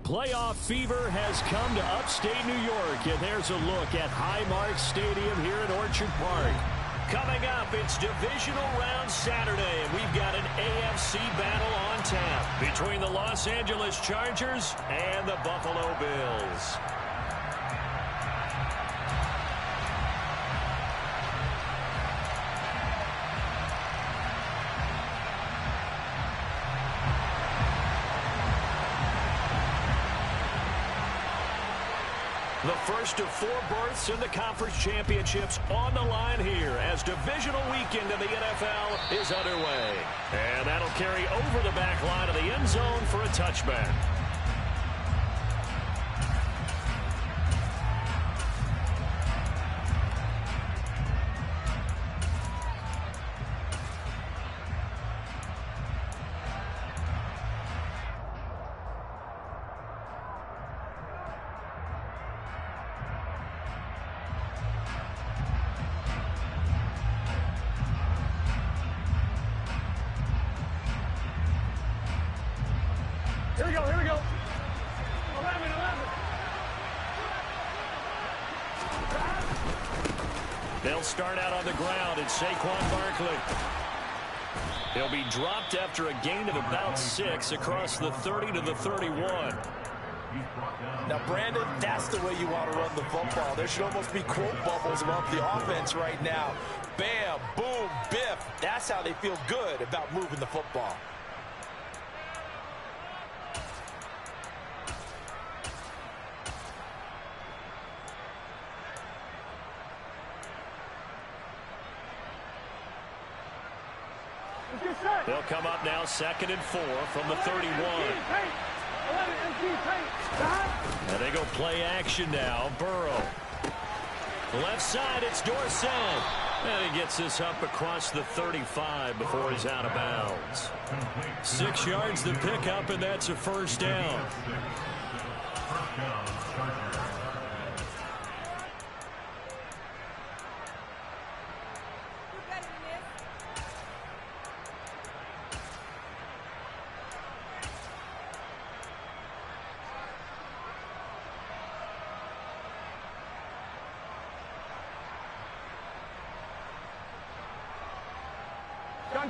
Playoff fever has come to upstate New York, and there's a look at Highmark Stadium here in Orchard Park. Coming up, it's Divisional Round Saturday, and we've got an AFC battle on tap between the Los Angeles Chargers and the Buffalo Bills. The first of 4 berths in the conference championships on the line here as divisional weekend in the NFL is underway. And that'll carry over the back line of the end zone for a touchback. Here we go. 11. They'll start out on the ground at Saquon Barkley. He'll be dropped after a gain of about 6 across the 30 to the 31. Now, Brandon, that's the way you want to run the football. There should almost be quote bubbles about the offense right now. Bam, boom, biff. That's how they feel good about moving the football. They'll come up now 2nd and 4 from the 31. And they go play action now. Burrow. Left side, it's Dorsett. And he gets this up across the 35 before he's out of bounds. 6 yards to pick up, and that's a first down.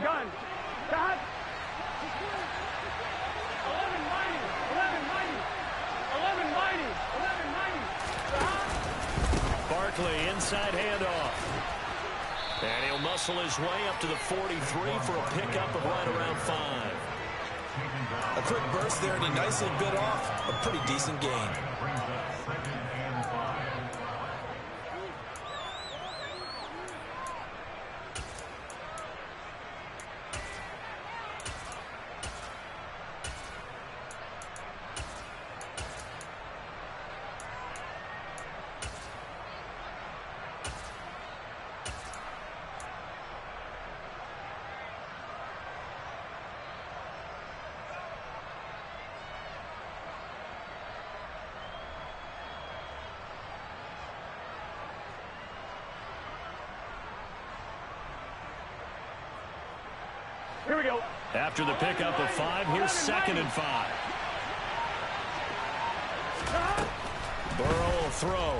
Gun. Got. 11 mighty. Barkley, inside handoff. And he'll muscle his way up to the 43 for a pickup of right around 5. A quick burst there, and he nicely bit off a pretty decent gain. Here we go. After the pickup of 5, here's 2nd and 5. Burrow will throw.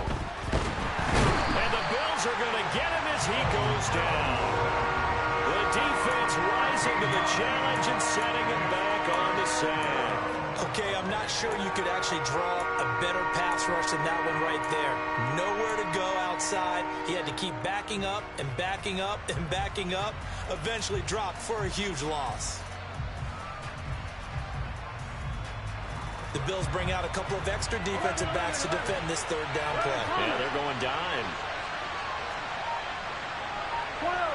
And the Bills are going to get him as he goes down. The defense rising to the challenge and setting him back on the sand. Okay, I'm not sure you could actually draw a better pass rush than that one right there. Nowhere to go outside. He had to keep backing up and backing up and backing up. Eventually dropped for a huge loss. The Bills bring out a couple of extra defensive backs to defend this 3rd down play. Yeah, they're going dime. 12.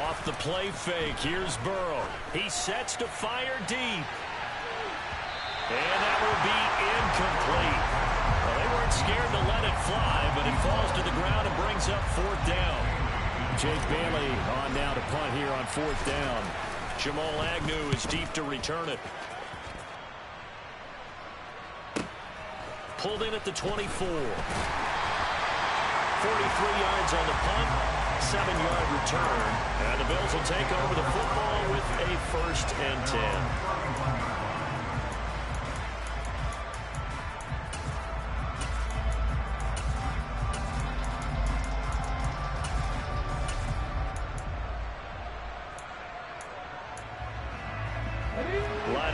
Off the play fake, here's Burrow. He sets to fire deep. And that will be incomplete. Well, they weren't scared to let it fly, but it falls to the ground and brings up 4th down. Jake Bailey on now to punt here on 4th down. Jamal Agnew is deep to return it. Pulled in at the 24. 43 yards on the punt, 7-yard return. And the Bills will take over the football with a 1st and 10.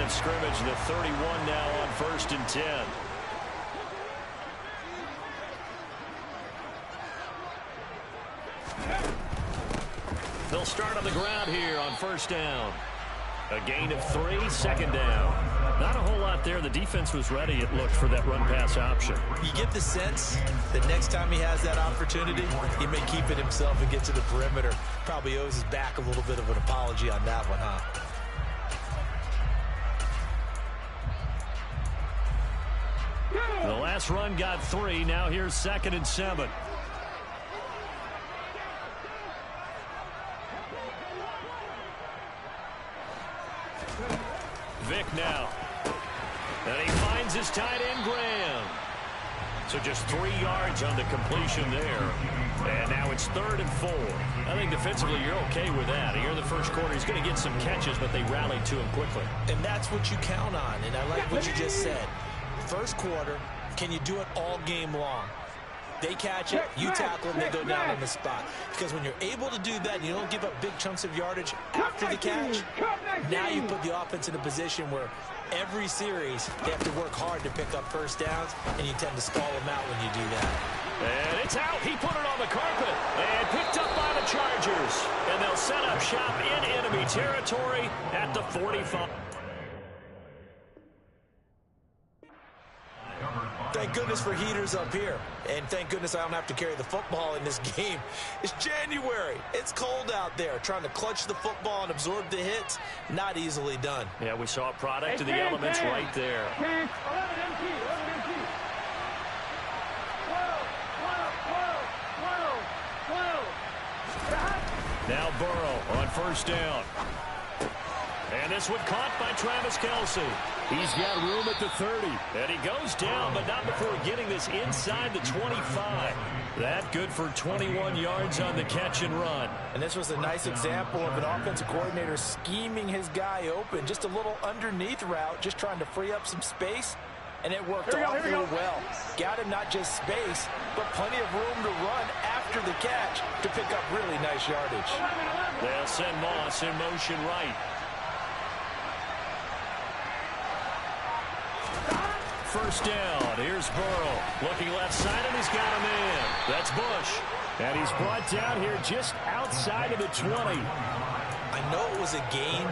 of scrimmage, the 31 now on 1st and 10. They'll start on the ground here on 1st down. A gain of 3, 2nd down. Not a whole lot there. The defense was ready, it looked, for that run-pass option. You get the sense that next time he has that opportunity, he may keep it himself and get to the perimeter. Probably owes his back a little bit of an apology on that one, huh? The last run got 3. Now here's 2nd and 7. Vick now. And he finds his tight end, Graham. So just 3 yards on the completion there. And now it's 3rd and 4. I think defensively you're okay with that. Here in the first quarter, he's going to get some catches, but they rallied to him quickly. And that's what you count on. And I like what you just said. First quarter, can you do it all game long? They catch it, you tackle them, they go down on the spot. Because when you're able to do that and you don't give up big chunks of yardage after the catch, now you put the offense in a position where every series they have to work hard to pick up first downs, and you tend to stall them out when you do that. And it's out. He put it on the carpet and picked up by the Chargers. And they'll set up shop in enemy territory at the 45. Thank goodness for heaters up here. And thank goodness I don't have to carry the football in this game. It's January. It's cold out there. Trying to clutch the football and absorb the hits, not easily done. Yeah, we saw a product of the elements right there. Now Burrow on 1st down. And this one caught by Travis Kelce. He's got room at the 30. And he goes down, but not before getting this inside the 25. That good for 21 yards on the catch and run. And this was a nice example of an offensive coordinator scheming his guy open. Just a little underneath route, just trying to free up some space. And it worked awfully well. Got him not just space, but plenty of room to run after the catch to pick up really nice yardage. They'll send Moss in motion right. First down. Here's Burrow. Looking left side, and he's got a man. That's Bush. And he's brought down here just outside of the 20. I know it was a gain,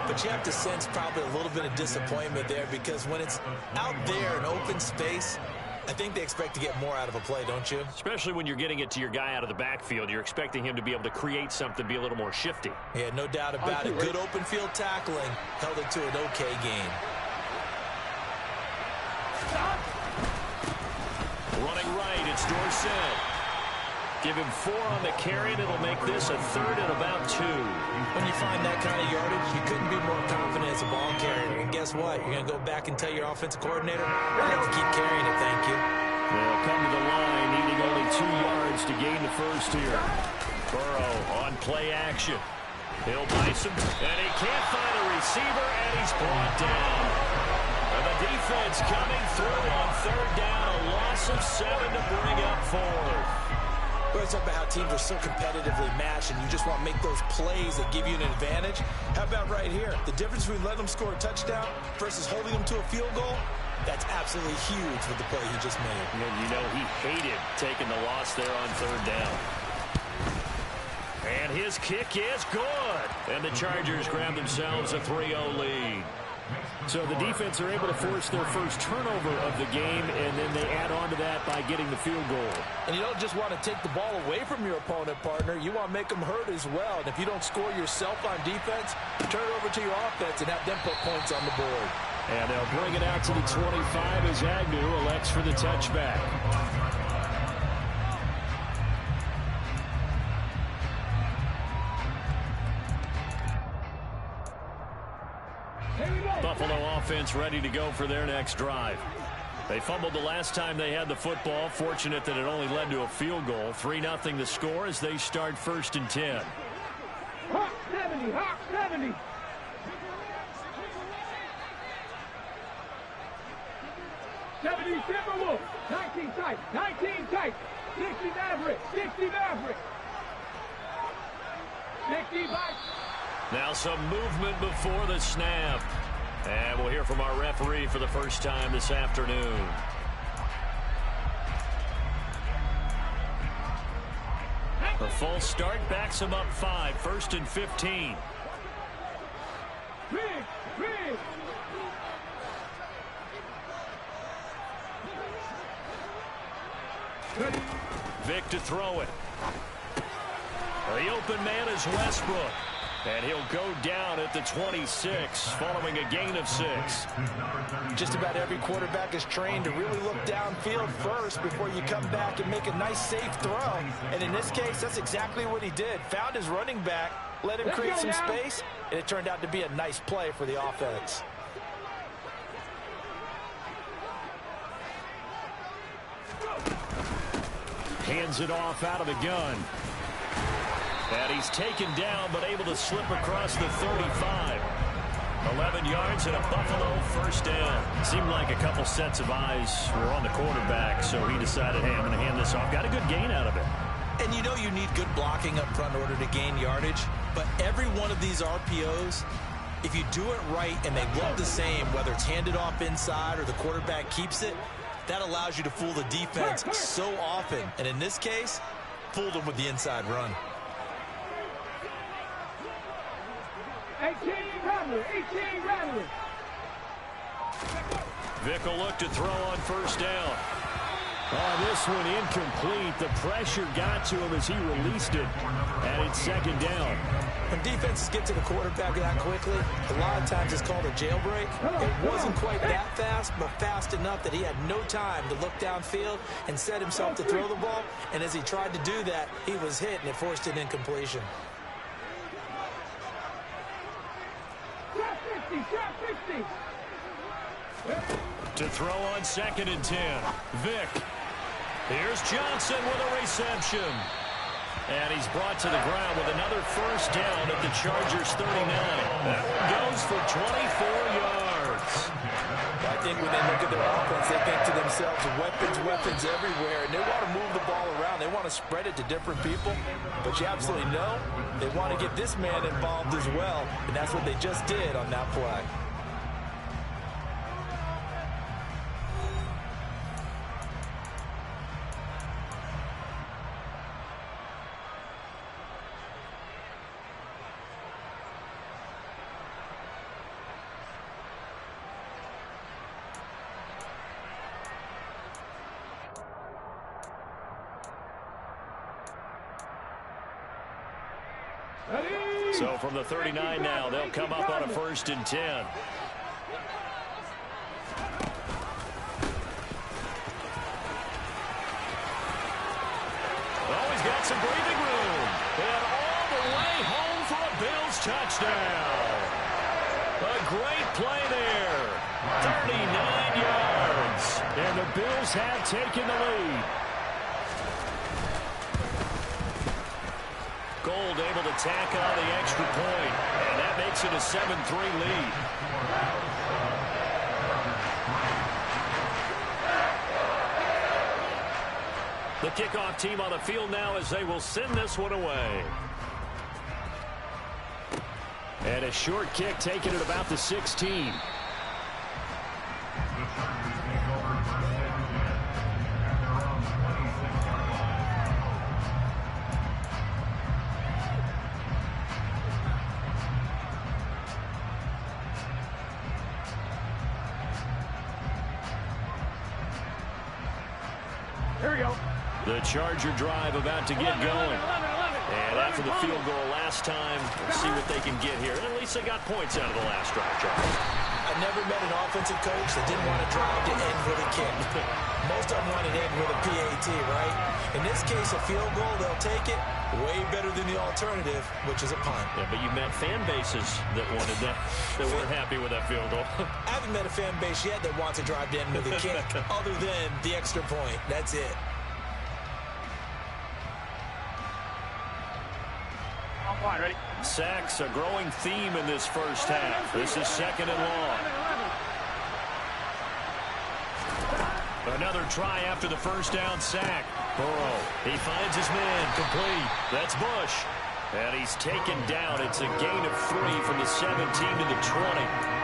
but you have to sense probably a little bit of disappointment there, because when it's out there in open space, I think they expect to get more out of a play, don't you? Especially when you're getting it to your guy out of the backfield. You're expecting him to be able to create something, be a little more shifty. Yeah, no doubt about it. Good open field tackling held it to an okay game. Running right, it's Dorsett. Give him 4 on the carry, and it'll make this a 3rd and about 2. When you find that kind of yardage, you couldn't be more confident as a ball carrier. And guess what? You're going to go back and tell your offensive coordinator, I have to keep carrying it, thank you. They'll come to the line, needing only 2 yards to gain the first here. Burrow on play action. He'll dice him, and he can't find a receiver, and he's brought down. And the defense coming through on 3rd down, a loss of 7 to bring up 4th. We're talking about how teams are so competitively matched, and you just want to make those plays that give you an advantage. How about right here? The difference between letting them score a touchdown versus holding them to a field goal, that's absolutely huge with the play he just made. And you know he hated taking the loss there on 3rd down. And his kick is good. And the Chargers grab themselves a 3-0 lead. So the defense are able to force their first turnover of the game, and then they add on to that by getting the field goal. And you don't just want to take the ball away from your opponent, partner. You want to make them hurt as well. And if you don't score yourself on defense, turn it over to your offense and have them put points on the board. And they'll bring it out to the 25 as Agnew elects for the touchback. Buffalo offense ready to go for their next drive. They fumbled the last time they had the football. Fortunate that it only led to a field goal. 3-0 the score as they start 1st and 10. Hawk 70, Hawk 70. Timberwolves, 19 tight, 19 tight, 60 Maverick, 60 Maverick. 60 back. Now some movement before the snap. And we'll hear from our referee for the first time this afternoon. A false start backs him up 5, 1st and 15. Vic to throw it. The open man is Westbrook. And he'll go down at the 26 following a gain of 6. Just about every quarterback is trained to really look downfield first before you come back and make a nice safe throw. And in this case, that's exactly what he did. Found his running back, let him create some space, and it turned out to be a nice play for the offense. Hands it off out of the gun. And he's taken down, but able to slip across the 35. 11 yards and a Buffalo first down. Seemed like a couple sets of eyes were on the quarterback, so he decided, hey, I'm going to hand this off. Got a good gain out of it. And you know you need good blocking up front in order to gain yardage, but every one of these RPOs, if you do it right and they look the same, whether it's handed off inside or the quarterback keeps it, that allows you to fool the defense so often. And in this case, fooled them with the inside run. 18 Rattler. Vic will look to throw on first down. Oh, this one incomplete. The pressure got to him as he released it. And it's 2nd down. When defenses get to the quarterback that quickly, a lot of times it's called a jailbreak. It wasn't quite that fast, but fast enough that he had no time to look downfield and set himself to throw the ball. And as he tried to do that, he was hit, and it forced an incompletion. To throw on 2nd and 10. Vic. Here's Johnson with a reception. And he's brought to the ground with another first down at the Chargers 39. That one goes for 24 yards. I think when they look at their offense, they think to themselves, weapons everywhere. And they want to move the ball around. They want to spread it to different people. But you absolutely know they want to get this man involved as well. And that's what they just did on that play. So from the 39 now, they'll come up on a 1st and 10. Oh, he's got some breathing room. And all the way home for a Bills touchdown. A great play there. 39 yards. And the Bills have taken the lead. Gold able to tack on the extra point, and that makes it a 7-3 lead. The kickoff team on the field now as they will send this one away. And a short kick taken at about the 16. Here we go. The Charger drive about to get going. And after the field goal last time, we'll see what they can get here. At least they got points out of the last drive, Charles. I never met an offensive coach that didn't want to drive to end with a kick. Most of them want to end with a PAT, right? In this case, a field goal, they'll take it. Way better than the alternative, which is a punt. Yeah, but you met fan bases that wanted that, that weren't happy with that field goal. I haven't met a fan base yet that wants to drive to end with a kick other than the extra point. That's it. Ready? Sacks, a growing theme in this first half. This is 2nd and long. Another try after the first down sack. Burrow, he finds his man, complete. That's Bush. And he's taken down. It's a gain of 3 from the 17 to the 20.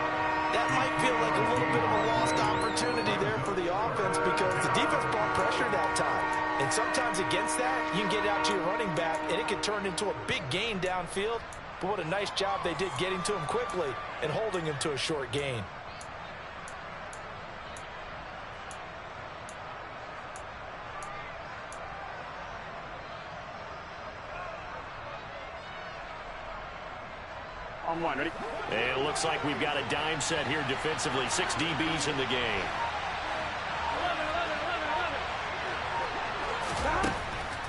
that might feel like a little bit of a lost opportunity there for the offense because the defense brought pressure that time. And sometimes against that, you can get it out to your running back, and it can turn into a big gain downfield. But what a nice job they did getting to him quickly and holding him to a short gain. On one, ready? And it looks like we've got a dime set here defensively. 6 DBs in the game.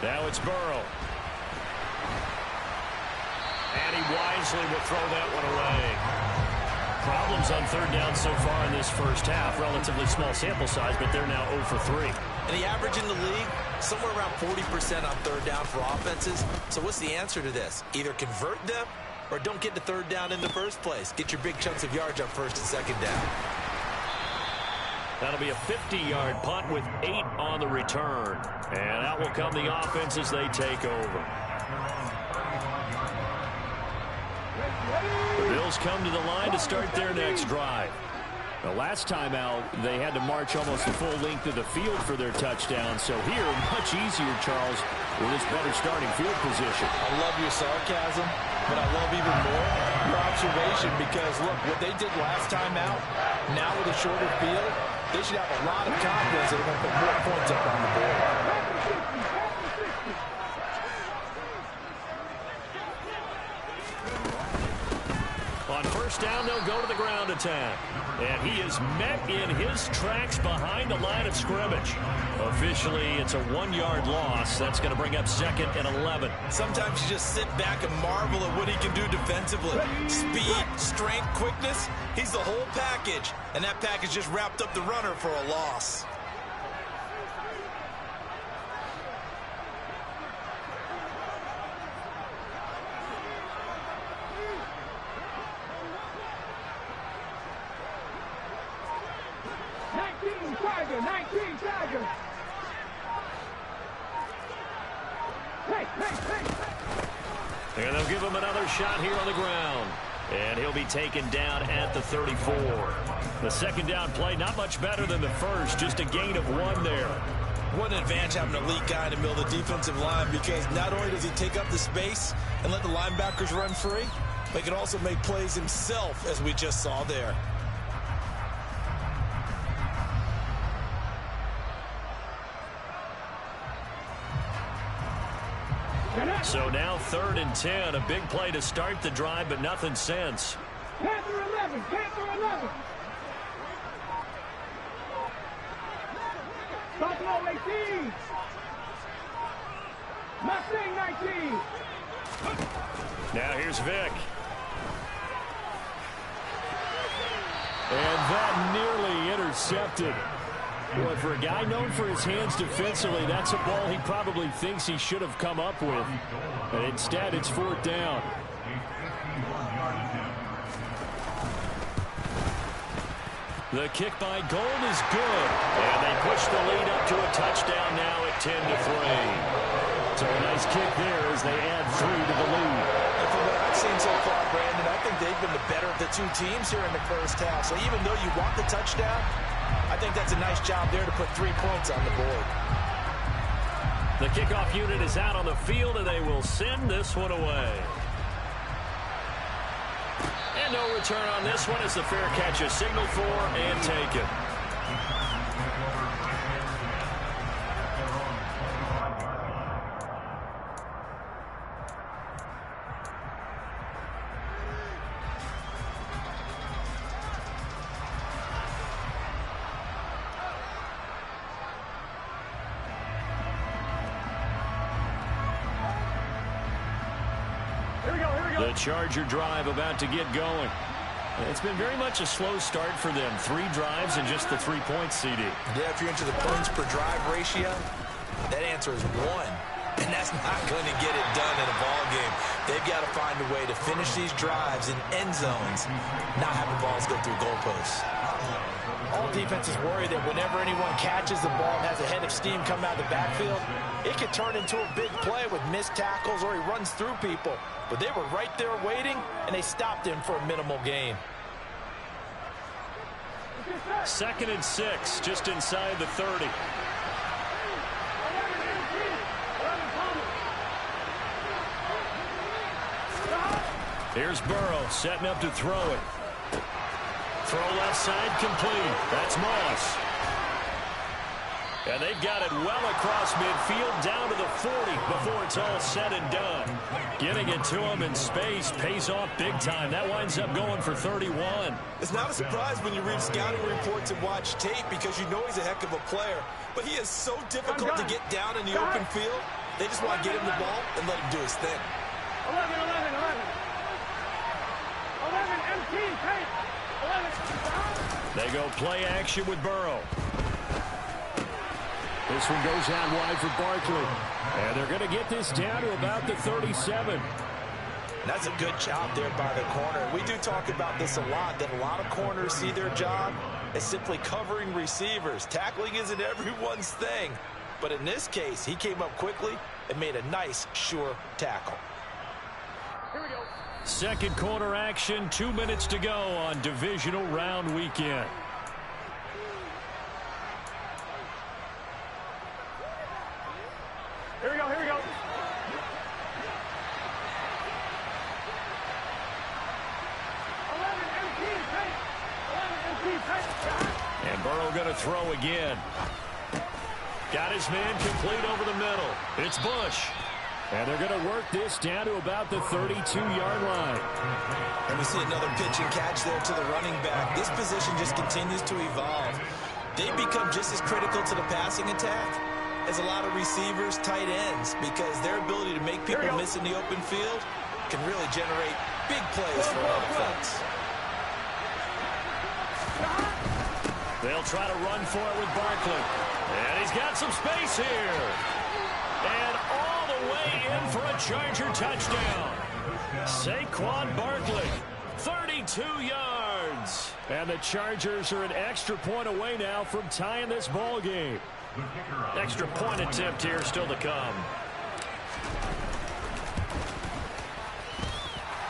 Now it's Burrow. And he wisely will throw that one away. Problems on third down so far in this first half. Relatively small sample size, but they're now 0 for 3. And the average in the league, somewhere around 40% on third down for offenses. So what's the answer to this? Either convert them or don't get to third down in the first place. Get your big chunks of yards on first and second down. That'll be a 50-yard punt with 8 on the return. And out will come the offense as they take over. The Bills come to the line to start their next drive. The last time out, they had to march almost the full length of the field for their touchdown. So here, much easier, Charles, with this better starting field position. I love your sarcasm, but I love even more your observation because, look, what they did last time out, now with a shorter field, they should have a lot of confidence that they're going to put more points up on the board. On first down, they'll go to the ground attack. And he is met in his tracks behind the line of scrimmage. Officially, it's a 1-yard loss. That's going to bring up 2nd and 11. Sometimes you just sit back and marvel at what he can do defensively. Speed, strength, quickness. He's the whole package. And that package just wrapped up the runner for a loss. And they'll give him another shot here on the ground. And he'll be taken down at the 34. The second down play, not much better than the first, just a gain of 1 there. What an advantage having an elite guy in the middle of the defensive line because not only does he take up the space and let the linebackers run free, but he can also make plays himself, as we just saw there. So now 3rd and 10, a big play to start the drive, but nothing since. Panther 11, Panther 11. Buffalo 18. Mustang 19. Now here's Vick. And that nearly intercepted. Boy, for a guy known for his hands defensively, that's a ball he probably thinks he should have come up with. But instead, it's 4th down. The kick by Gold is good. And they push the lead up to a touchdown now at 10-3. So a nice kick there as they add 3 to the lead. And from what I've seen so far, Brandon, I think they've been the better of the 2 teams here in the first half. So even though you want the touchdown, I think that's a nice job there to put 3 points on the board. The kickoff unit is out on the field, and they will send this one away. And no return on this one as the fair catch is signaled for and taken. The Charger drive about to get going. It's been very much a slow start for them. 3 drives and just the 3 points, CD. Yeah, if you're into the points per drive ratio, that answer is 1. And that's not going to get it done in a ball game. They've got to find a way to finish these drives in end zones, not having balls go through goalposts. All defenses worry that whenever anyone catches the ball and has a head of steam come out of the backfield, it could turn into a big play with missed tackles or he runs through people. But they were right there waiting, and they stopped him for a minimal gain. 2nd and 6, just inside the 30. Here's Burrow setting up to throw it. Throw left side complete. That's Moss. And they've got it well across midfield down to the 40 before it's all said and done. Getting it to him in space pays off big time. That winds up going for 31. It's not a surprise when you read scouting reports and watch tape because you know he's a heck of a player. But he is so difficult to get down in the open field. They just want to get him the ball and let him do his thing. 11, empty, take. 11. They go play action with Burrow. This one goes out wide for Barkley. And they're going to get this down to about the 37. That's a good job there by the corner. We do talk about this a lot, that a lot of corners see their job as simply covering receivers. Tackling isn't everyone's thing. But in this case, he came up quickly and made a nice, sure tackle. Here we go. Second quarter action, 2 minutes to go on divisional round weekend. Here we go, here we go. 11, empty, take. 11, empty, take. And Burrow going to throw again. Got his man complete over the middle. It's Bush. And they're going to work this down to about the 32-yard line. And we see another pitch and catch there to the running back. This position just continues to evolve. They become just as critical to the passing attack as a lot of receivers, tight ends, because their ability to make people miss in the open field can really generate big plays for an offense. They'll try to run for it with Barkley. And he's got some space here. And all the way in for a Charger touchdown. Saquon Barkley, 32 yards. And the Chargers are an extra point away now from tying this ball game. Extra point attempt here still to come.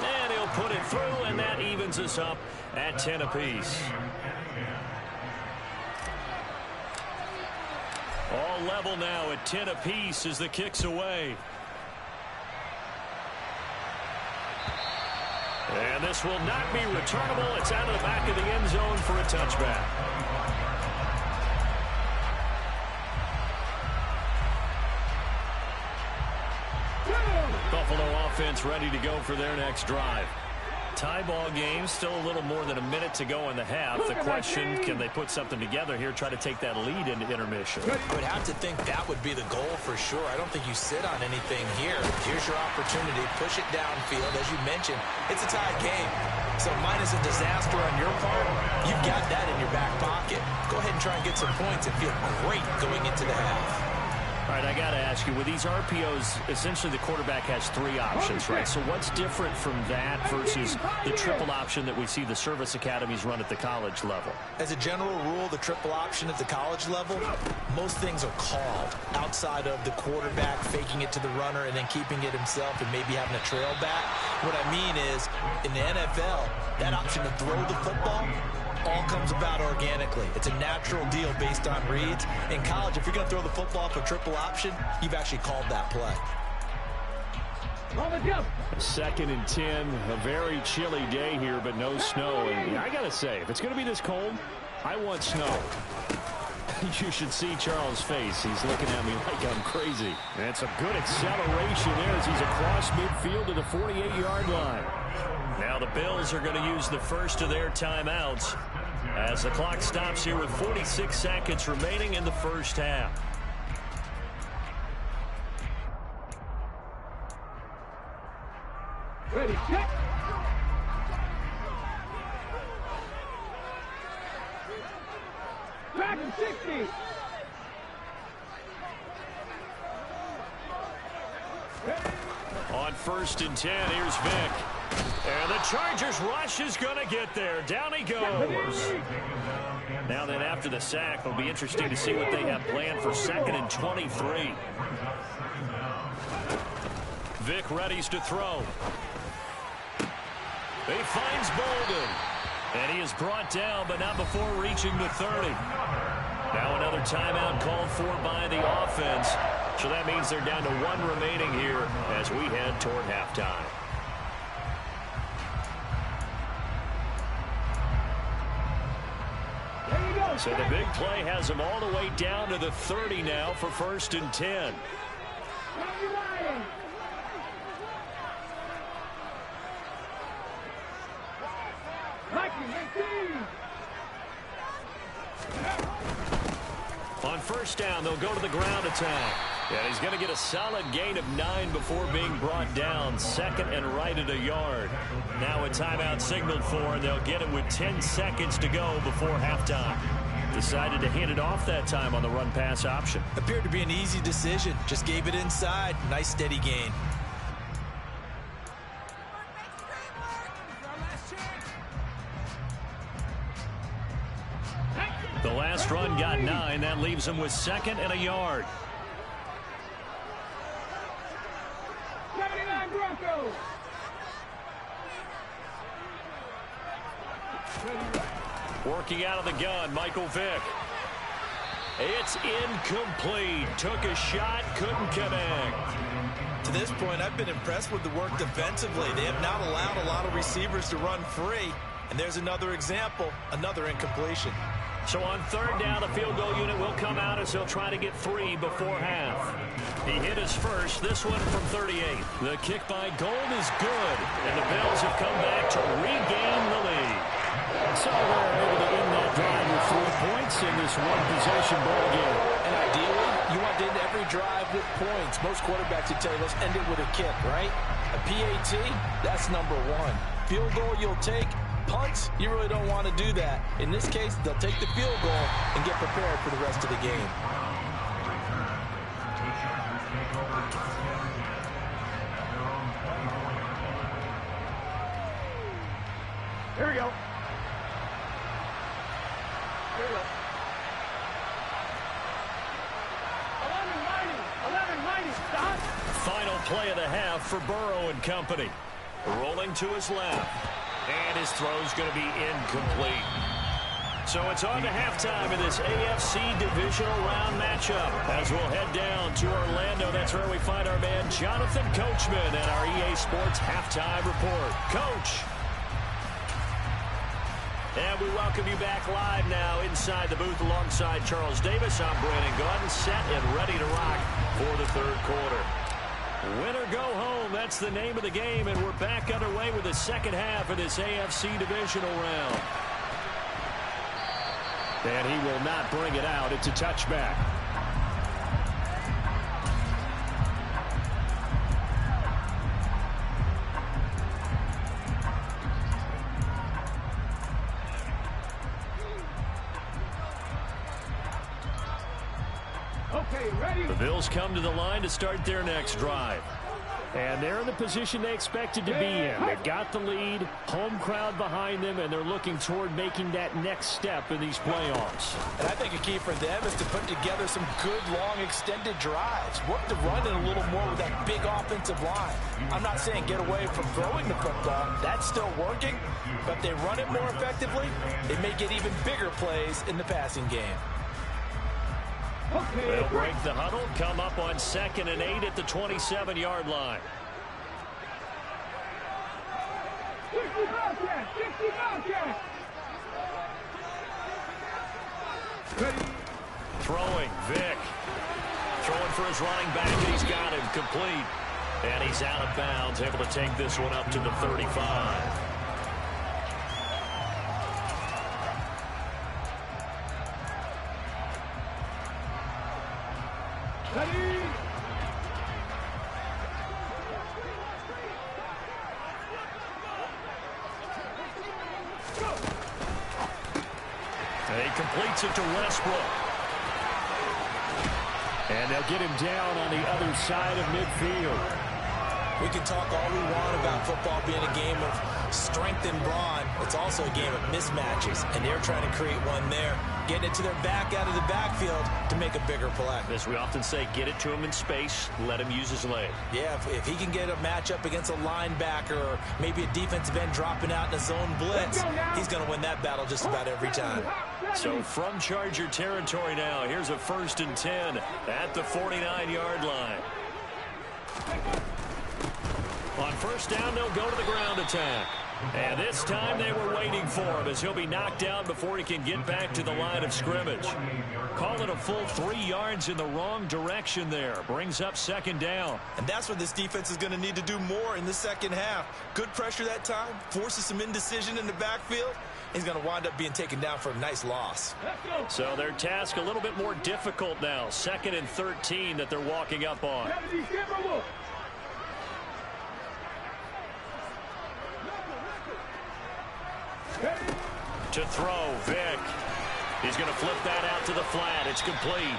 And he'll put it through, and that evens us up at 10 apiece. All level now at 10 apiece as the kick's away. And this will not be returnable. It's out of the back of the end zone for a touchback. Buffalo offense ready to go for their next drive. Tie ball game, still a little more than a minute to go in the half. The question, can they put something together here, try to take that lead into intermission? I would have to think that would be the goal for sure. I don't think you sit on anything here. Here's your opportunity. Push it downfield. As you mentioned, it's a tie game. So minus a disaster on your part, you've got that in your back pocket. Go ahead and try and get some points and feel great going into the half. All right, I got to ask you, with these RPOs, essentially the quarterback has three options, right? So what's different from that versus the triple option that we see the service academies run at the college level? As a general rule, the triple option at the college level, most things are called outside of the quarterback faking it to the runner and then keeping it himself and maybe having a trail back. What I mean is, in the NFL, that option to throw the football all comes about organically. It's a natural deal based on reads. In college, if you're going to throw the football for triple option, you've actually called that play. 2nd and 10, a very chilly day here, but no snow. And I got to say, if it's going to be this cold, I want snow. You should see Charles' face. He's looking at me like I'm crazy. And it's a good acceleration there as he's across midfield to the 48-yard line. Now the Bills are going to use the first of their timeouts as the clock stops here with 46 seconds remaining in the first half. Ready, check. Back in 60. On 1st and 10, here's Vic. And the Chargers rush is going to get there. Down he goes. Now then, after the sack, it'll be interesting to see what they have planned for 2nd and 23. Vic readies to throw. He finds Bolden. And he is brought down, but not before reaching the 30. Now another timeout called for by the offense. So that means they're down to 1 remaining here as we head toward halftime. So the big play has them all the way down to the 30 now for 1st and 10. On 1st down, they'll go to the ground attack. And he's going to get a solid gain of 9 before being brought down. 2nd and right at a yard. Now a timeout signaled for, and they'll get it with 10 seconds to go before halftime. Decided to hand it off that time on the run-pass option. Appeared to be an easy decision. Just gave it inside. Nice steady gain. The last run got 9. That leaves him with 2nd and a yard. 79 Broncos. Working out of the gun, Michael Vick. It's incomplete. Took a shot, couldn't connect. To this point, I've been impressed with the work defensively. They have not allowed a lot of receivers to run free. And there's another example, another incompletion. So on 3rd down, the field goal unit will come out as they'll try to get 3 before half. He hit his first, this one from 38. The kick by Gold is good, and the Bills have come back to regain the lead. So they're able to end that drive with 3 points in this one-possession ball game. And ideally, you want to end every drive with points. Most quarterbacks would tell you, let's end it with a kick, right? A PAT, that's number 1. Field goal you'll take. Punts, you really don't want to do that. In this case, they'll take the field goal and get prepared for the rest of the game. Here we go. Here we go. 11 mighty. Stop. Final play of the half for Burrow and company. Rolling to his left. And his throw's going to be incomplete. So it's on to halftime in this AFC divisional round matchup. As we'll head down to Orlando, that's where we find our man Jonathan Coachman and our EA Sports halftime report. Coach. And we welcome you back live now inside the booth alongside Charles Davis. I'm Brandon Gaudin, set and ready to rock for the 3rd quarter. Win or go home, that's the name of the game, and we're back underway with the 2nd half of this AFC divisional round. And he will not bring it out. It's a touchback. Okay, ready? The Bills come to the line to start their next drive. And they're in the position they expected to be in. They've got the lead, home crowd behind them, and they're looking toward making that next step in these playoffs. And I think a key for them is to put together some good, long, extended drives. Work the run in a little more with that big offensive line. I'm not saying get away from throwing the football. That's still working. But if they run it more effectively, they may get even bigger plays in the passing game. They'll break the huddle, come up on 2nd and 8 at the 27-yard line. 60 Bobcats! 60 Bobcats! Ready? Throwing, Vick. Throwing for his running back, and he's got him complete. And he's out of bounds, able to take this one up to the 35. Ready? Go! And he completes it to Westbrook. And they'll get him down on the other side of midfield. We can talk all we want about football being a game of strength and brawn. It's also a game of mismatches, and they're trying to create one there, getting it to their back out of the backfield to make a bigger play. As we often say, get it to him in space, let him use his leg. Yeah, if he can get a matchup against a linebacker or maybe a defensive end dropping out in a zone blitz, he's going to win that battle just about every time. So from Charger territory now, here's a 1st and 10 at the 49-yard line. On 1st down, they'll go to the ground attack. And this time they were waiting for him as he'll be knocked down before he can get back to the line of scrimmage. Call it a full 3 yards in the wrong direction there. Brings up 2nd down. And that's what this defense is going to need to do more in the second half. Good pressure that time, forces some indecision in the backfield. He's going to wind up being taken down for a nice loss. So their task a little bit more difficult now. 2nd and 13 that they're walking up on. To throw, Vick. He's going to flip that out to the flat. It's complete.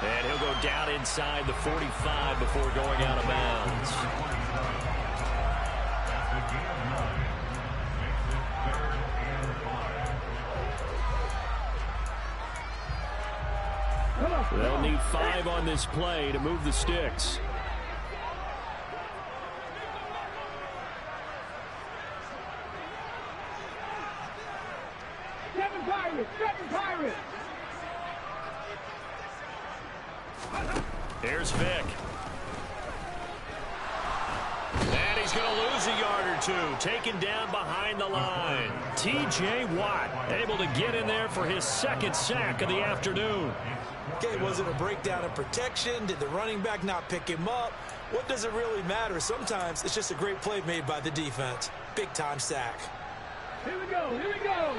And he'll go down inside the 45 before going out of bounds. They'll need 5 on this play to move the sticks. Seven Pirates! Here's Vick. And he's going to lose a yard or 2. Taken down behind the line. T.J. Watt able to get in there for his 2nd sack of the afternoon. Okay, was it a breakdown in protection? Did the running back not pick him up? What does it really matter? Sometimes it's just a great play made by the defense. Big-time sack. Here we go, here we go!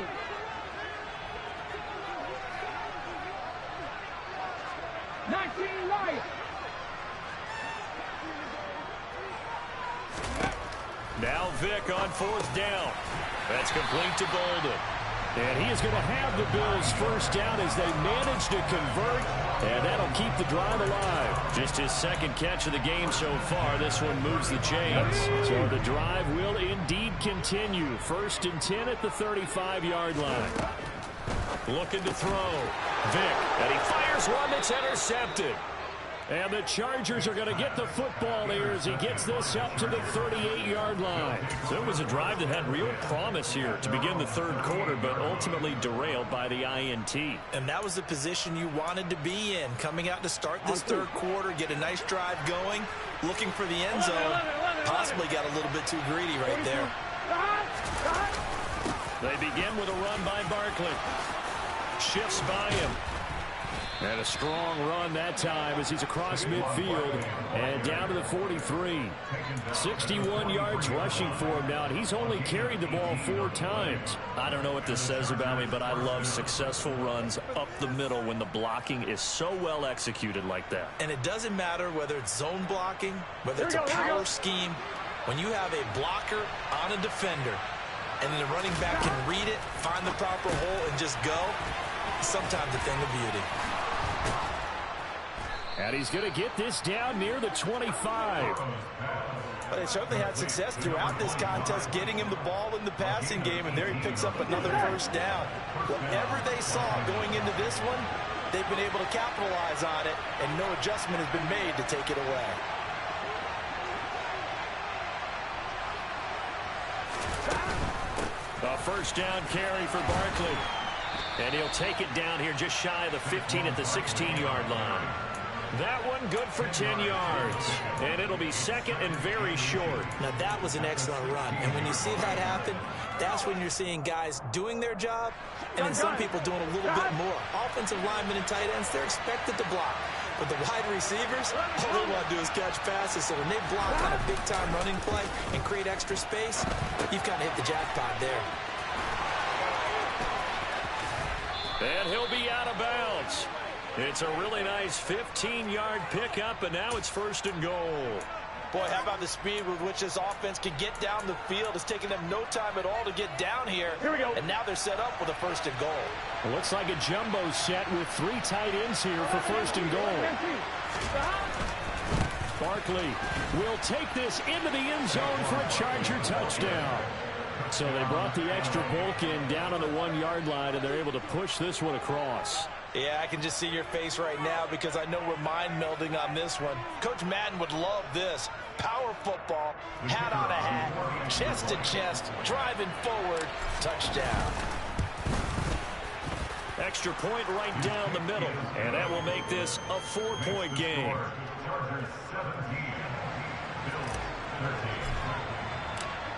Now Vick on 4th down. That's complete to Bolden. And he is going to have the Bills 1st down as they manage to convert. And that'll keep the drive alive. Just his 2nd catch of the game so far. This one moves the chains. So the drive will indeed continue. 1st and 10 at the 35-yard line. Looking to throw. Vick. And he fires one that's intercepted. And the Chargers are going to get the football here as he gets this up to the 38-yard line. So it was a drive that had real promise here to begin the 3rd quarter, but ultimately derailed by the INT. And that was the position you wanted to be in, coming out to start this 3rd quarter, get a nice drive going, looking for the end zone. Possibly got a little bit too greedy right there. They begin with a run by Barkley. Shifts by him. And a strong run that time as he's across midfield and down to the 43. 61 yards rushing for him now, and he's only carried the ball 4 times. I don't know what this says about me, but I love successful runs up the middle when the blocking is so well executed like that. And it doesn't matter whether it's zone blocking, whether it's a power scheme. When you have a blocker on a defender, and then the running back can read it, find the proper hole, and just go, sometimes a thing of beauty. And he's going to get this down near the 25. But they certainly had success throughout this contest, getting him the ball in the passing game, and there he picks up another 1st down. Whatever they saw going into this one, they've been able to capitalize on it, and no adjustment has been made to take it away. A 1st down carry for Barkley. And he'll take it down here just shy of the 15 at the 16-yard line. That one good for 10 yards. And it'll be 2nd and very short. Now that was an excellent run. And when you see that happen, that's when you're seeing guys doing their job and then some people doing a little bit more. Offensive linemen and tight ends, they're expected to block. But the wide receivers, all they want to do is catch passes. So when they block on a big-time running play and create extra space, you've kind of hit the jackpot there. And he'll be out of bounds. It's a really nice 15-yard pickup, and now it's 1st and goal. Boy, how about the speed with which this offense can get down the field? It's taken them no time at all to get down here. Here we go. And now they're set up with a 1st and goal. It looks like a jumbo set with 3 tight ends here for 1st and goal. Barkley will take this into the end zone for a Charger touchdown. So they brought the extra bulk in down on the 1-yard line, and they're able to push this one across. Yeah, I can just see your face right now because I know we're mind melding on this one. Coach Madden would love this. Power football, hat on a hat, chest to chest, driving forward, touchdown. Extra point right down the middle, and that will make this a 4-point game.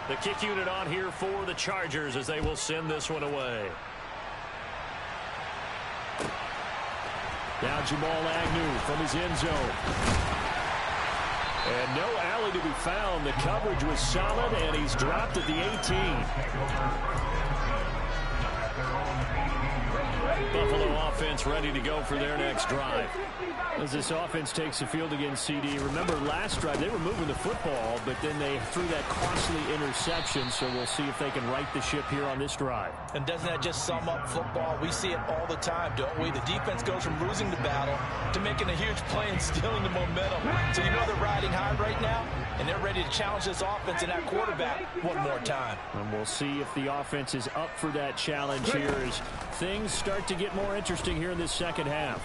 The kick unit on here for the Chargers as they will send this one away. Now Jamal Agnew from his end zone. And no alley to be found. The coverage was solid, and he's dropped at the 18. Buffalo offense ready to go for their next drive. As this offense takes the field against CD, remember last drive they were moving the football, but then they threw that costly interception, so we'll see if they can right the ship here on this drive. And doesn't that just sum up football? We see it all the time, don't we? The defense goes from losing the battle to making a huge play and stealing the momentum. So you know they're riding high right now, and they're ready to challenge this offense and that quarterback one more time. And we'll see if the offense is up for that challenge here as things start to get more interesting here in this second half.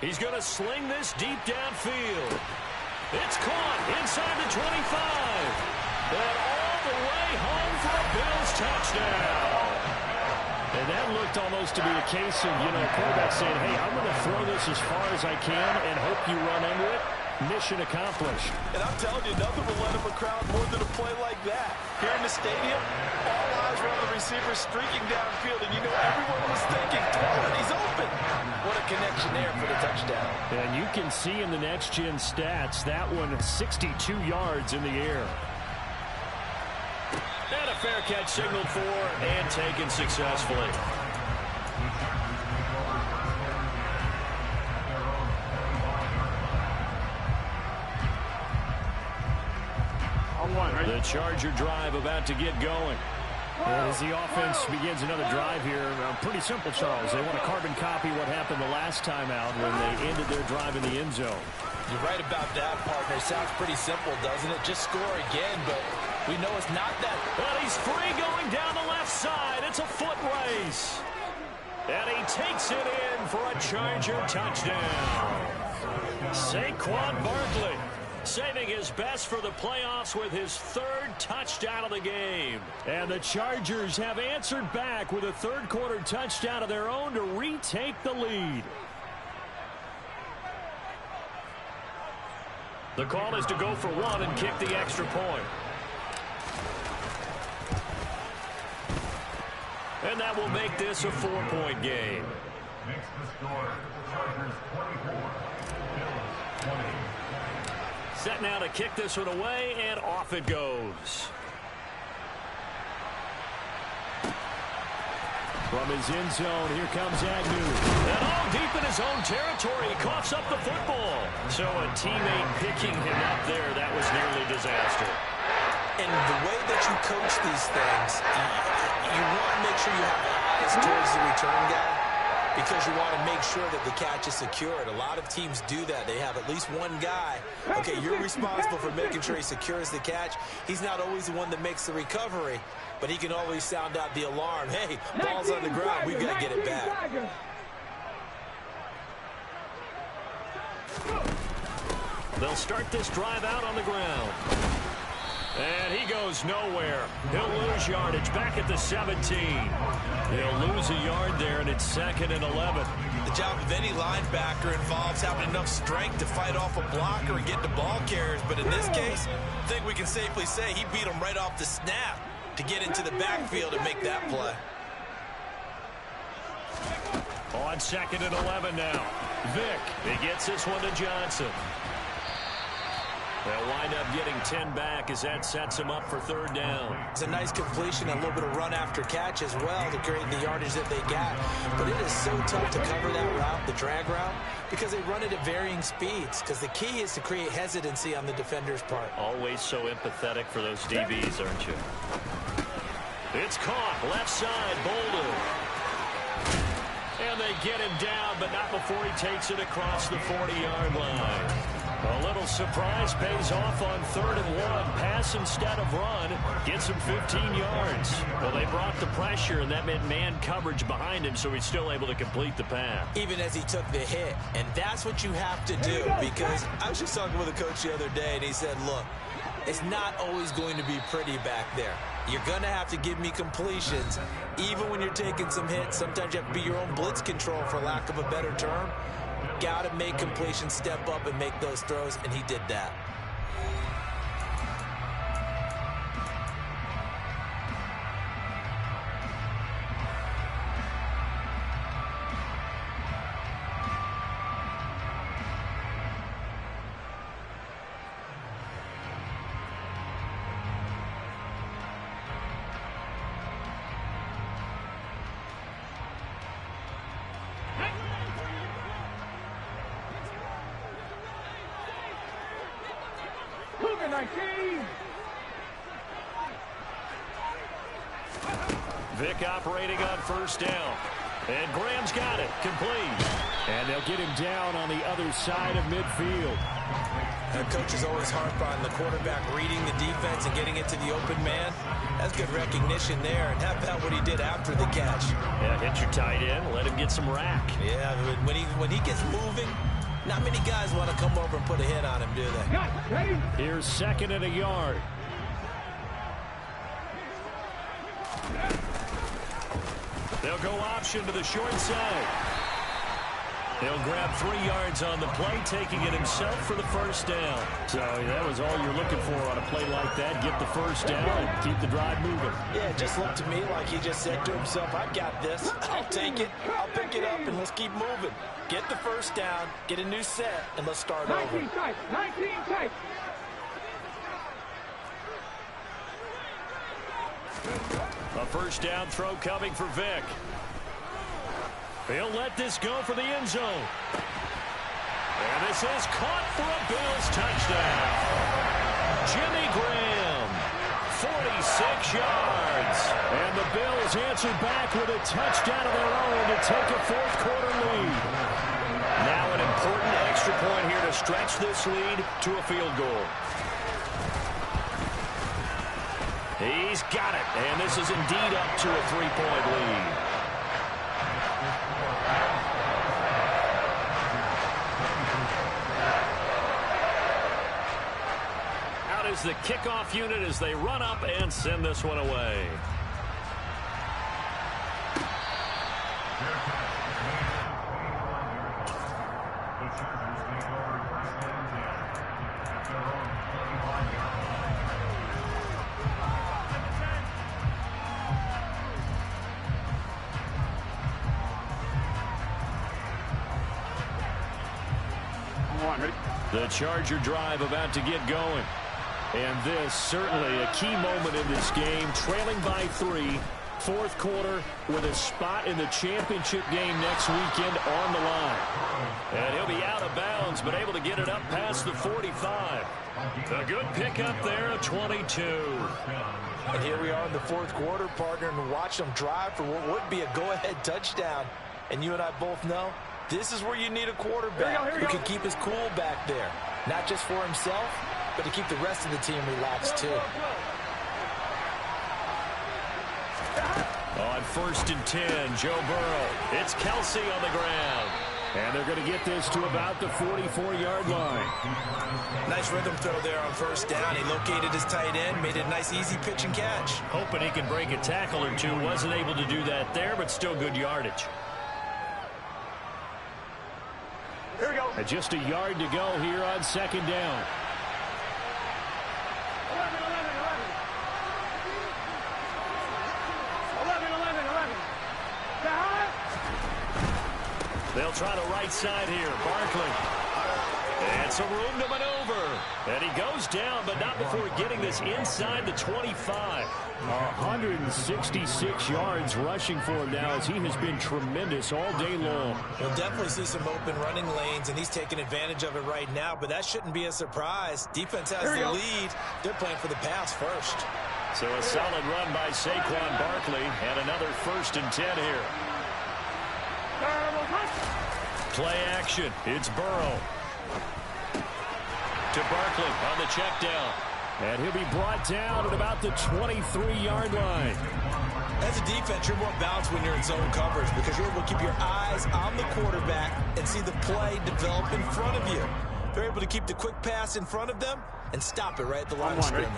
He's going to sling this deep downfield. It's caught inside the 25. And all the way home for a Bills touchdown. And that looked almost to be a case of, quarterback saying, hey, I'm going to throw this as far as I can and hope you run under it. Mission accomplished. And I'm telling you, nothing will let up a crowd more than a play like that. Here in the stadium, all eyes were on the receiver streaking downfield, and everyone was thinking, throw it, he's open. What a connection there for the touchdown. And you can see in the next-gen stats, that one 62 yards in the air. And a fair catch signaled for and taken successfully. The Charger drive about to get going. As the offense begins another drive here, pretty simple, Charles. They want to carbon copy what happened the last time out when they ended their drive in the end zone. You're right about that, partner. Sounds pretty simple, doesn't it? Just score again, but we know it's not that. But he's free going down the left side. It's a foot race. And he takes it in for a Charger touchdown. Saquon Barkley saving his best for the playoffs with his third touchdown of the game. And the Chargers have answered back with a third-quarter touchdown of their own to retake the lead. The call is to go for one and kick the extra point. And that will make this a 4-point game. Makes the score, Chargers 24, Bills 20. Set now to kick this one away, and off it goes. From his end zone, here comes Agnew. And all deep in his own territory, he coughs up the football. So a teammate picking him up there, that was nearly disaster. And the way that you coach these things, you want to make sure you have eyes towards the return guy, because you want to make sure that the catch is secured. A lot of teams do that. They have at least one guy. Okay, you're responsible for making sure he secures the catch. He's not always the one that makes the recovery, but he can always sound out the alarm. Hey, ball's on the ground. We've got to get it back. They'll start this drive out on the ground. And he goes nowhere. He'll lose yardage back at the 17. He'll lose a yard there, and it's 2nd and 11. The job of any linebacker involves having enough strength to fight off a blocker and get the ball carriers. But in this case, I think we can safely say he beat him right off the snap to get into the backfield and make that play. On 2nd and 11 now. Vick, he gets this one to Johnson. They'll wind up getting 10 back as that sets him up for 3rd down. It's a nice completion, a little bit of run after catch as well to create the yardage that they got. But it is so tough to cover that route, the drag route, because they run it at varying speeds. Because the key is to create hesitancy on the defender's part. Always so empathetic for those DBs, aren't you? It's caught, left side, Bolden. And they get him down, but not before he takes it across the 40-yard line. A little surprise pays off on 3rd and 1. Pass instead of run. Gets him 15 yards. Well, they brought the pressure, and that meant man coverage behind him, so he's still able to complete the pass. Even as he took the hit. And that's what you have to do, because I was just talking with a coach the other day, and he said, look, it's not always going to be pretty back there. You're going to have to give me completions. Even when you're taking some hits, sometimes you have to be your own blitz control, for lack of a better term. Got to make completions, step up and make those throws, and he did that. Vick operating on 1st down. And Graham's got it. Complete. And they'll get him down on the other side of midfield. Our coach is always harp on the quarterback reading the defense and getting it to the open man. That's good recognition there. And how about what he did after the catch? Yeah, hit your tight end. Let him get some rack. Yeah, when he gets moving, not many guys want to come over and put a hit on him, do they? Here's 2nd and a yard. They'll go option to the short side. He'll grab 3 yards on the play, taking it himself for the 1st down. So that was all you're looking for on a play like that. Get the 1st down and keep the drive moving. Yeah, it just looked to me like he just said to himself, I've got this. I'll take it. I'll pick it up, and let's keep moving. Get the 1st down, get a new set, and let's start 19 over. tight, 19 tight. A 1st down throw coming for Vick. He'll let this go for the end zone. And this is caught for a Bills touchdown. Jimmy Graham, 46 yards. And the Bills answer back with a touchdown of their own to take a 4th quarter lead. Now an important extra point here to stretch this lead to a field goal. He's got it, and this is indeed up to a 3-point lead. Out is the kickoff unit as they run up and send this one away. The Charger drive about to get going. And this certainly a key moment in this game. Trailing by 3, 4th quarter with a spot in the championship game next weekend on the line. And he'll be out of bounds, but able to get it up past the 45. A good pickup there at 22. And here we are in the 4th quarter, partner, and watch them drive for what would be a go-ahead touchdown. And you and I both know this is where you need a quarterback who can keep his cool back there. Not just for himself, but to keep the rest of the team relaxed too. On 1st and 10, Joe Burrow. It's Kelsey on the ground. And they're going to get this to about the 44-yard line. Nice rhythm throw there on 1st down. He located his tight end, made it a nice easy pitch and catch. Hoping he can break a tackle or two. Wasn't able to do that there, but still good yardage. Here we go. And just a yard to go here on 2nd down. 11. They'll try the right side here. Barkley. And some room to maneuver. And he goes down, but not before getting this inside the 25. 166 yards rushing for him now as he has been tremendous all day long. We'll definitely see some open running lanes, and he's taking advantage of it right now, but that shouldn't be a surprise. Defense has the lead. They're playing for the pass first. So a solid run by Saquon Barkley, and another 1st and 10 here. Play action. It's Burrow. to Barkley on the check down. And he'll be brought down at about the 23-yard line. As a defense, you're more balanced when you're in zone coverage because you're able to keep your eyes on the quarterback and see the play develop in front of you. They're able to keep the quick pass in front of them and stop it right at the line of scrimmage.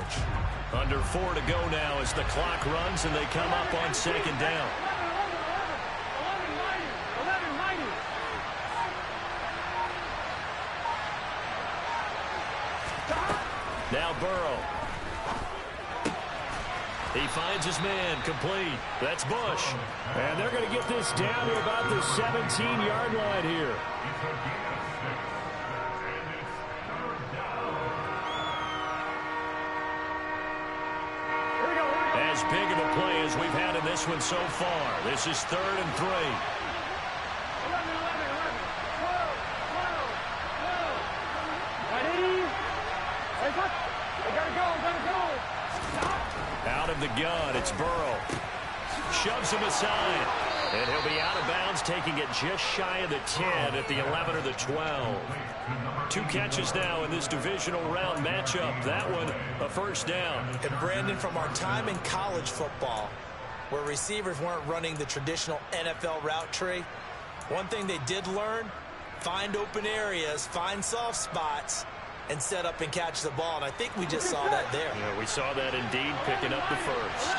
Under 4 to go now as the clock runs and they come up on second down. Now Burrow. He finds his man, complete. That's Bush. And they're going to get this down to about the 17-yard line here. As big of a play as we've had in this one so far. This is 3rd and 3. Out of the gun, it's Burrow. Shoves him aside. And he'll be out of bounds, taking it just shy of the 10 at the 11 or the 12. 2 catches now in this divisional round matchup. That one, a first down. And Brandon, from our time in college football, where receivers weren't running the traditional NFL route tree, one thing they did learn, find open areas, find soft spots, and set up and catch the ball. And I think we just saw that there. Yeah, we saw that indeed, picking up the first.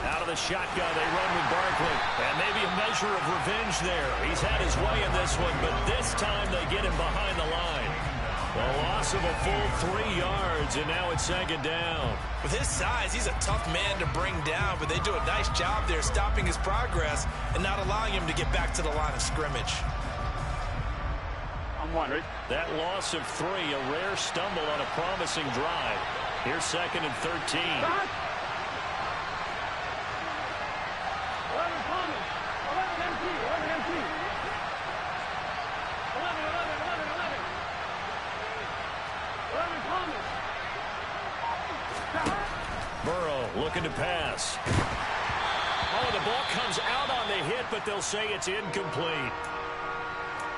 Out of the shotgun, they run with Barkley. And maybe a measure of revenge there. He's had his way in this one, but this time they get him behind the line. A loss of a full 3 yards, and now it's second down. With his size, he's a tough man to bring down, but they do a nice job there stopping his progress and not allowing him to get back to the line of scrimmage. That loss of 3, a rare stumble on a promising drive. Here's 2nd and 13. Burrow looking to pass. Oh, the ball comes out on the hit, but they'll say it's incomplete.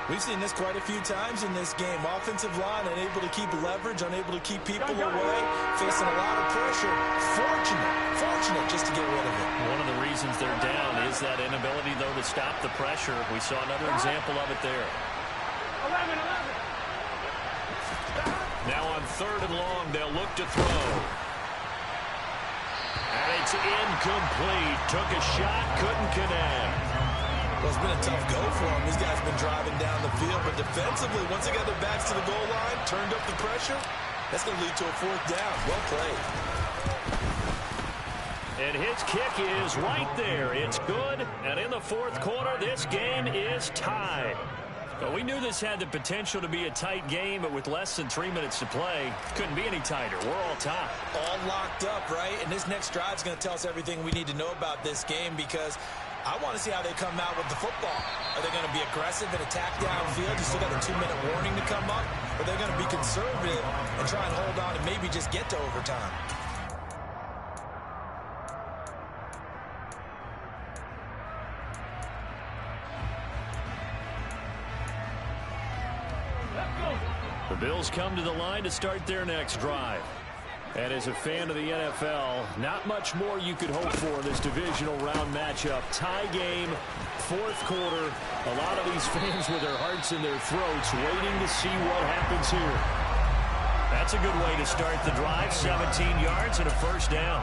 We've seen this quite a few times in this game. Offensive line unable to keep leverage, unable to keep people away, facing a lot of pressure. Fortunate just to get rid of it. One of the reasons they're down is that inability, though, to stop the pressure. We saw another example of it there. 11. Now on 3rd and long, they'll look to throw. And it's incomplete. Took a shot, couldn't connect. Well, it's been a tough go for him. These guys have been driving down the field, but defensively, once they got their backs to the goal line, turned up the pressure, that's going to lead to a 4th down. Well played. And his kick is right there. It's good. And in the 4th quarter, this game is tied. Well, we knew this had the potential to be a tight game, but with less than 3 minutes to play, couldn't be any tighter. We're all tied. All locked up, right? And this next drive is going to tell us everything we need to know about this game because I want to see how they come out with the football. Are they going to be aggressive and attack downfield? You still got a 2-minute warning to come up? Or are they going to be conservative and try and hold on and maybe just get to overtime? The Bills come to the line to start their next drive. And as a fan of the NFL, not much more you could hope for in this divisional round matchup. Tie game, 4th quarter. A lot of these fans with their hearts in their throats waiting to see what happens here. That's a good way to start the drive. 17 yards and a first down.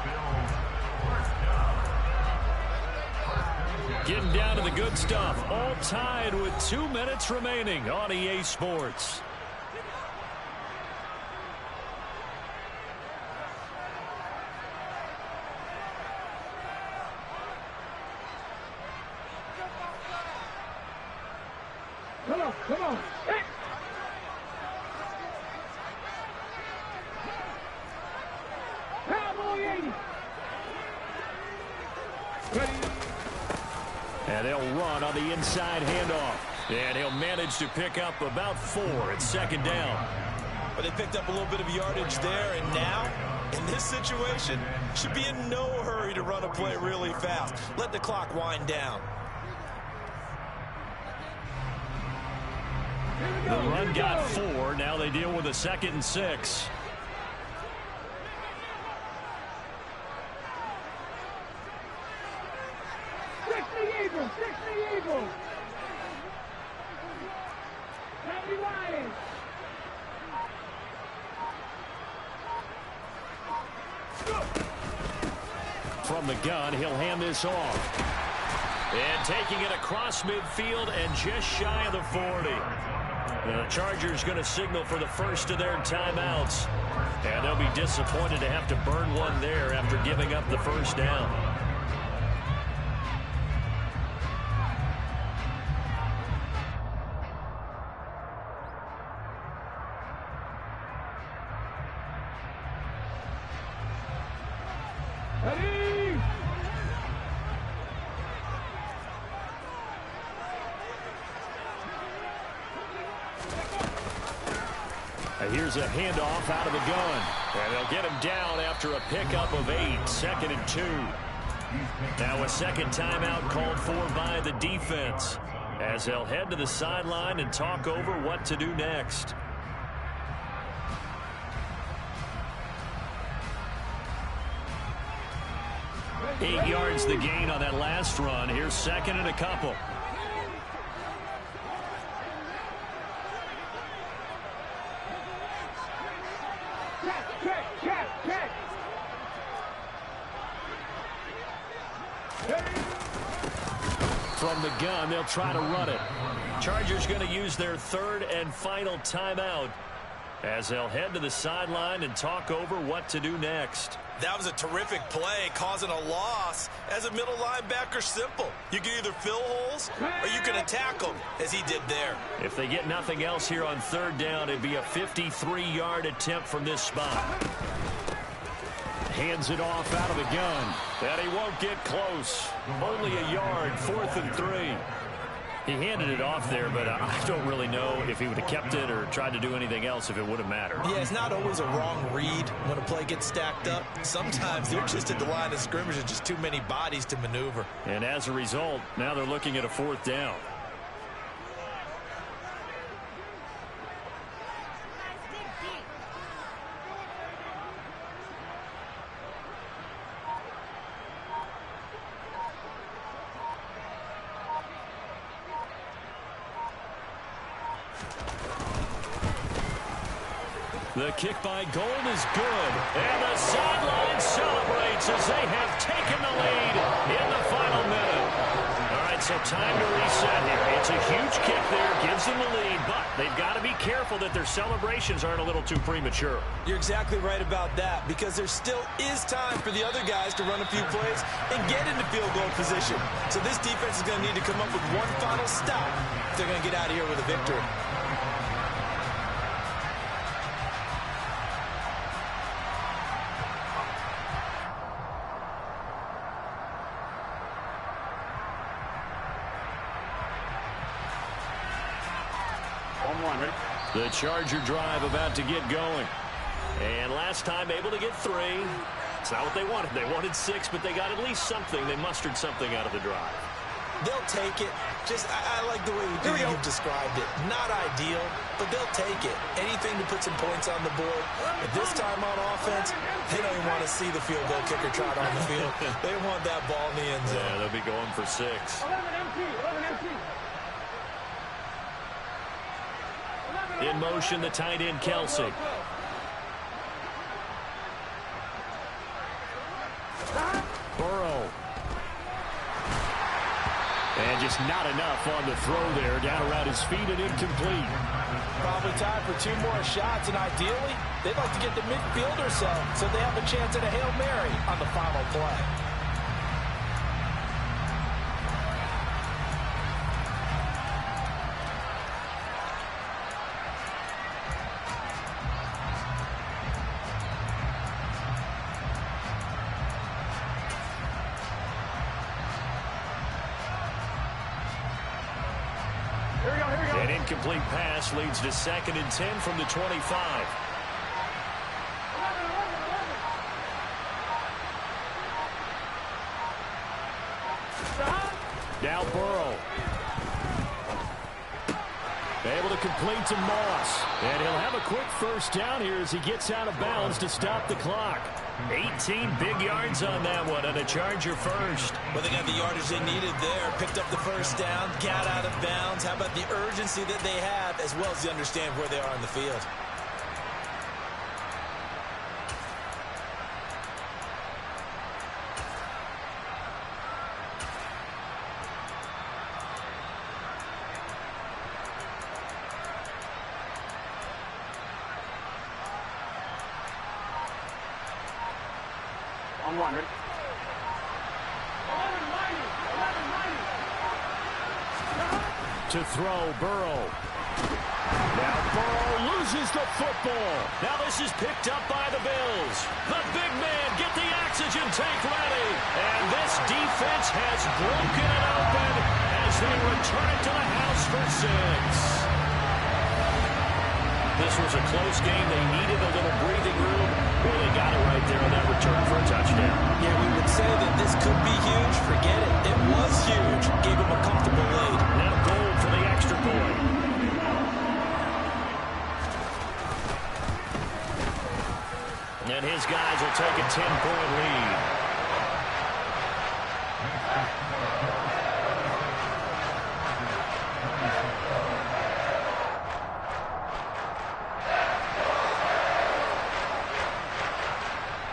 Getting down to the good stuff. All tied with 2 minutes remaining on EA Sports. Come on. Hey. Cowboy 80. Ready. And they'll run on the inside handoff. And he'll manage to pick up about 4 at 2nd down. But they picked up a little bit of yardage there, and now, in this situation, should be in no hurry to run a play really fast. Let the clock wind down. The run got 4. Now they deal with a 2nd and 6. From the gun, he'll hand this off. And taking it across midfield and just shy of the 40. The Chargers going to signal for the first of their timeouts. And they'll be disappointed to have to burn one there after giving up the first down. Here's a handoff out of the gun. And they'll get him down after a pickup of 8, 2nd and 2. Now a second timeout called for by the defense as they'll head to the sideline and talk over what to do next. Eight yards the gain on that last run. Here's 2nd and a couple. From the gun, they'll try to run it. Chargers going to use their 3rd and final timeout as they'll head to the sideline and talk over what to do next. That was a terrific play, causing a loss. As a middle linebacker, simple. You can either fill holes or you can attack them, as he did there. If they get nothing else here on 3rd down, it'd be a 53-yard attempt from this spot. Hands it off out of the gun. And he won't get close. Only a yard, 4th and 3. He handed it off there, but I don't really know if he would have kept it or tried to do anything else if it would have mattered. Yeah, it's not always a wrong read when a play gets stacked up. Sometimes they're just at the line of scrimmage and just too many bodies to maneuver. And as a result, now they're looking at a 4th down. The kick by Gold is good. And the sideline celebrates as they have taken the lead in the final minute. All right, so time to reset here. It's a huge kick there, gives them the lead, but they've got to be careful that their celebrations aren't a little too premature. You're exactly right about that, because there still is time for the other guys to run a few plays and get into field goal position. So this defense is going to need to come up with one final stop if they're going to get out of here with a victory. The Charger drive about to get going. And last time able to get 3. It's not what they wanted. They wanted 6, but they got at least something. They mustered something out of the drive. They'll take it. I like the way you've described it. Not ideal, but they'll take it. Anything to put some points on the board. But this time on offense, they don't even want to see the field goal kicker trot on the field. They want that ball in the end zone. Yeah, they'll be going for 6. 11 empty. In motion, the tight end, Kelsey. Burrow. And just not enough on the throw there. Down around his feet and incomplete. Probably time for 2 more shots, and ideally, they'd like to get the midfield or so they have a chance at a Hail Mary on the final play. An incomplete pass leads to 2nd and 10 from the 25. Now Burrow. Able to complete to Moss. And he'll have a quick first down here as he gets out of bounds to stop the clock. 18 big yards on that one, and a Charger first. Well, they got the yardage they needed there. Picked up the first down, got out of bounds. How about the urgency that they have, as well as they understand where they are on the field? On one, ready? To throw, Burrow. Now Burrow loses the football. Now this is picked up by the Bills. The big man, get the oxygen tank ready. And this defense has broken it open as they return to the house for 6. This was a close game. They needed a little breathing room. Well, they got it right there on that return for a touchdown. Yeah, we would say that this could be huge. Forget it. It was huge. Gave him a comfortable lead. Now goal for the extra point. And his guys will take a 10-point lead.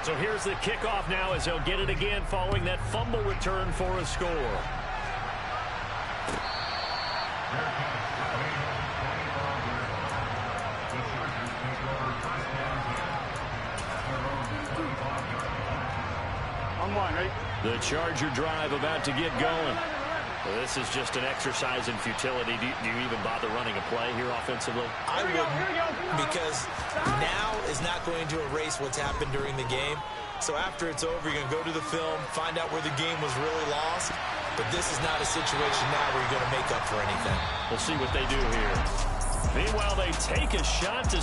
So here's the kickoff now as he'll get it again following that fumble return for a score. On one, ready? The Charger drive about to get going. Well, this is just an exercise in futility. Do you even bother running a play here offensively? I wouldn't, because now is not going to erase what's happened during the game. So after it's over, you're going to go to the film, find out where the game was really lost. But this is not a situation now where you're going to make up for anything. We'll see what they do here. Meanwhile, they take a shot to...